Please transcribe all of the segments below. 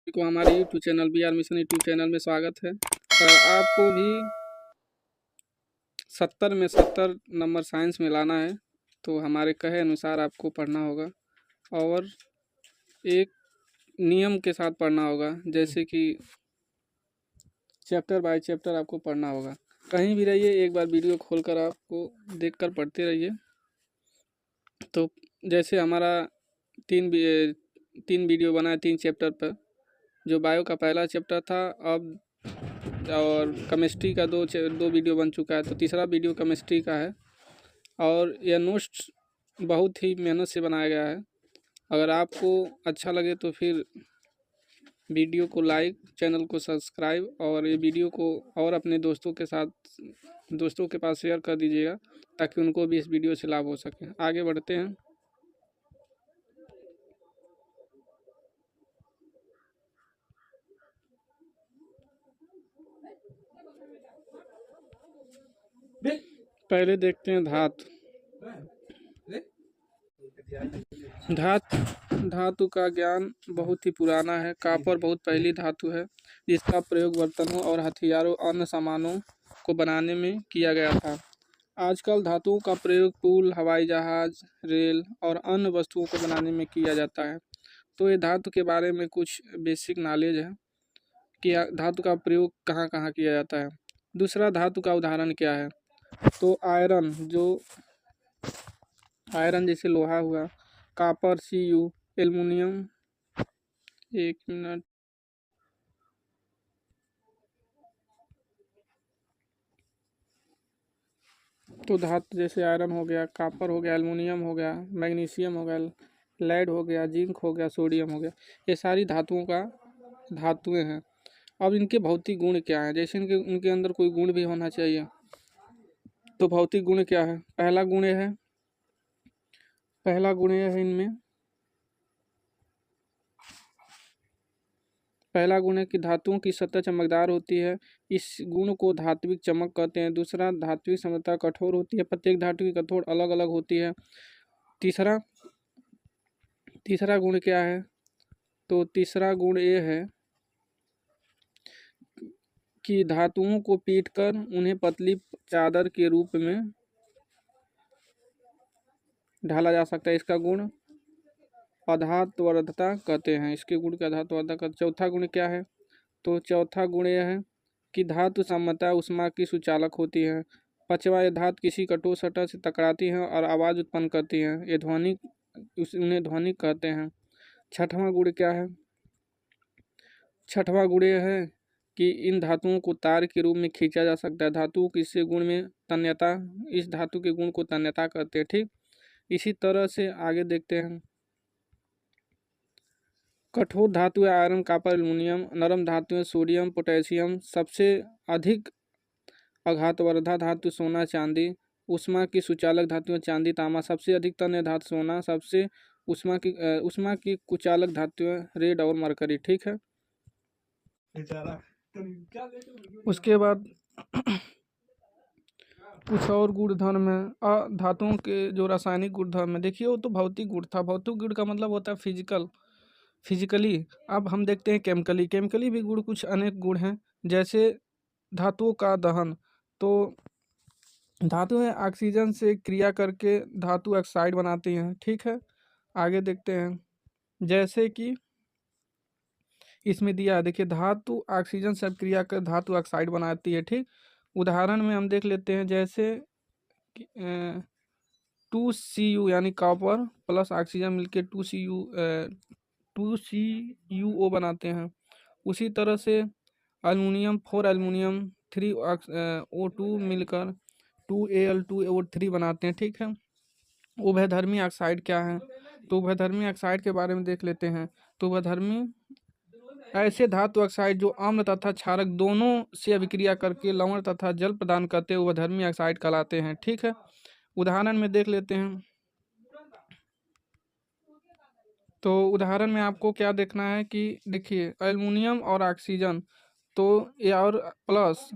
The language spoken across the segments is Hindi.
को हमारे YouTube channel B R mission YouTube channel में स्वागत है। आपको भी 70 में 70 नंबर साइंस में लाना है तो हमारे कहे अनुसार आपको पढ़ना होगा और एक नियम के साथ पढ़ना होगा, जैसे कि चैप्टर बाय चैप्टर आपको पढ़ना होगा। कहीं भी रहिए, एक बार वीडियो खोलकर आपको देखकर पढ़ते रहिए। तो जैसे हमारा तीन वीडियो बना है 3 चैप्टर पर। जो बायो का पहला चैप्टर था, अब और केमिस्ट्री का दो वीडियो बन चुका है, तो तीसरा वीडियो केमिस्ट्री का है। और यह नोट्स बहुत ही मेहनत से बनाया गया है। अगर आपको अच्छा लगे तो फिर वीडियो को लाइक, चैनल को सब्सक्राइब और ये वीडियो को और अपने दोस्तों के पास शेयर कर दीजिएगा, ताकि उनको भी इस वीडियो से लाभ हो सके। आगे बढ़ते हैं। पहले देखते हैं धातु का ज्ञान बहुत ही पुराना है। कॉपर बहुत पहली धातु है जिसका प्रयोग बर्तनों और हथियारों अन्य सामानों को बनाने में किया गया था। आजकल धातुओं का प्रयोग पुल, हवाई जहाज, रेल और अन्य वस्तुओं को बनाने में किया जाता है। तो ये धातु के बारे में कुछ बेसिक नॉलेज है कि धातु का प्रयोग कहाँ कहाँ किया जाता है। दूसरा, धातु का उदाहरण क्या है? तो आयरन जैसे लोहा हुआ, कॉपर Cu, एल्युमिनियम, एक मिनट, तो धातु जैसे आयरन हो गया, कॉपर हो गया, एल्युमिनियम हो गया, मैग्नीशियम हो गया, लेड हो गया, जिंक हो गया, सोडियम हो गया, ये सारी धातुएं हैं। अब इनके भौतिक गुण क्या हैं? जैसे उनके अंदर कोई गुण भी होना चाहिए। तो भौतिक गुण क्या है? पहला गुण यह है इनमें पहला गुण है कि धातुओं की सतह चमकदार होती है। इस गुण को धात्विक चमक कहते हैं। दूसरा, धात्विक समता कठोर होती है। प्रत्येक धातु की कठोर अलग अलग होती है। तीसरा गुण क्या है? तो तीसरा गुण ये है कि धातुओं को पीटकर उन्हें पतली चादर के रूप में ढाला जा सकता है। इसका गुण अधात्ववर्धता कहते हैं। इसके गुण का अधात्ववर्धता। चौथा गुण क्या है? तो चौथा गुण यह है कि धातु समता ऊष्मा की सुचालक होती है। पांचवा, ये धातु किसी कठोर सतह से टकराती हैं और आवाज़ उत्पन्न करती हैं। उन्हें ध्वनिक कहते हैं। छठवां गुण क्या है? छठवां गुण यह है कि इन धातुओं को तार के रूप में खींचा जा सकता है। धातुओं के इस गुण में तन्यता, इस धातु के गुण को तन्यता कहते हैं। ठीक, इसी तरह से आगे देखते हैं। कठोर धातुएं आयरन, कॉपर, एल्युमिनियम। नरम धातुएं सोडियम, पोटेशियम। सबसे अधिक आघातवर्धक धातु सोना, चांदी। ऊष्मा की सुचालक धातुएं चांदी, तांबा। सबसे अधिक तन्य धातु सोना। सबसे ऊष्मा की कुचालक धातुएं रेड और मरकरी। ठीक है। उसके बाद कुछ और गुणधर्म है। धातुओं के जो रासायनिक गुणधर्म है, देखिए वो तो भौतिक गुण था। भौतिक गुण का मतलब होता है फिजिकली। अब हम देखते हैं केमिकली भी गुण, कुछ अनेक गुण हैं। जैसे धातुओं का दहन, तो धातुएं ऑक्सीजन से क्रिया करके धातु ऑक्साइड बनाती हैं। ठीक है, आगे देखते हैं। जैसे कि इसमें दिया है, देखिए, धातु ऑक्सीजन से क्रिया कर धातु ऑक्साइड बनाती है। ठीक, उदाहरण में हम देख लेते हैं। जैसे 2Cu यानी कॉपर प्लस ऑक्सीजन मिलके 2Cu2Cu बनाते हैं। उसी तरह से एल्युमिनियम 4 एल्युमिनियम 3 O2 मिलकर 2Al2O3 बनाते हैं। ठीक है। उभयधर्मी ऑक्साइड क्या है? तो उभयधर्मी ऑक्साइड के बारे में देख लेते हैं। तो उभयधर्मी ऐसे धातु ऑक्साइड जो अम्ल तथा क्षारक दोनों से अभिक्रिया करके लवण तथा जल प्रदान करते हुए उभयधर्मी ऑक्साइड कहलाते हैं। ठीक है, उदाहरण में देख लेते हैं। तो उदाहरण में आपको क्या देखना है कि देखिए, एल्युमिनियम और ऑक्सीजन, तो ये और प्लस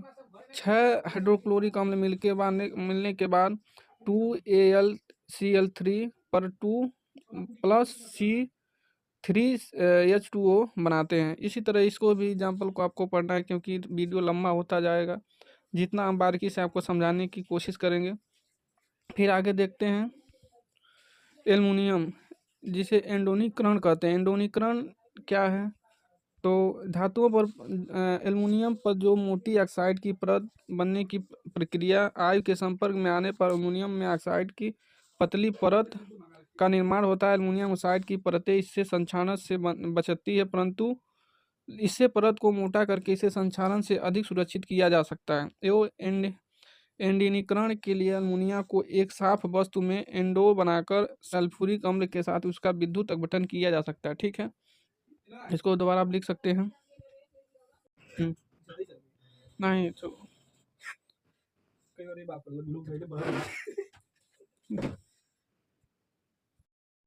6 हाइड्रोक्लोरिक अम्ल मिलने के बाद 2AlCl3 पर 2 प्लस 3H2O बनाते हैं। इसी तरह इसको भी एग्जाम्पल को आपको पढ़ना है, क्योंकि वीडियो लंबा होता जाएगा, जितना हम बारीकी से आपको समझाने की कोशिश करेंगे। फिर आगे देखते हैं एल्युमिनियम, जिसे एंडोनीकरण कहते हैं। एंडोनीकरण क्या है? तो धातुओं पर एल्युमिनियम पर जो मोटी ऑक्साइड की परत बनने की प्रक्रिया, वायु के संपर्क में आने पर एल्युमिनियम में ऑक्साइड की पतली परत का निर्माण होता है। एल्युमिनियम ऑक्साइड की परतें इससे संक्षारण से बचती है, परंतु इससे परत को मोटा करके इसे संक्षारण से अधिक सुरक्षित किया जा सकता है। एवं एंडोनीकरण के लिए अमोनिया को एक साफ वस्तु में एंडो बनाकर सल्फ्यूरिक अम्ल के साथ उसका विद्युत अपघटन किया जा सकता है। ठीक है, इसको दोबारा आप लिख सकते हैं। नहीं, चलो।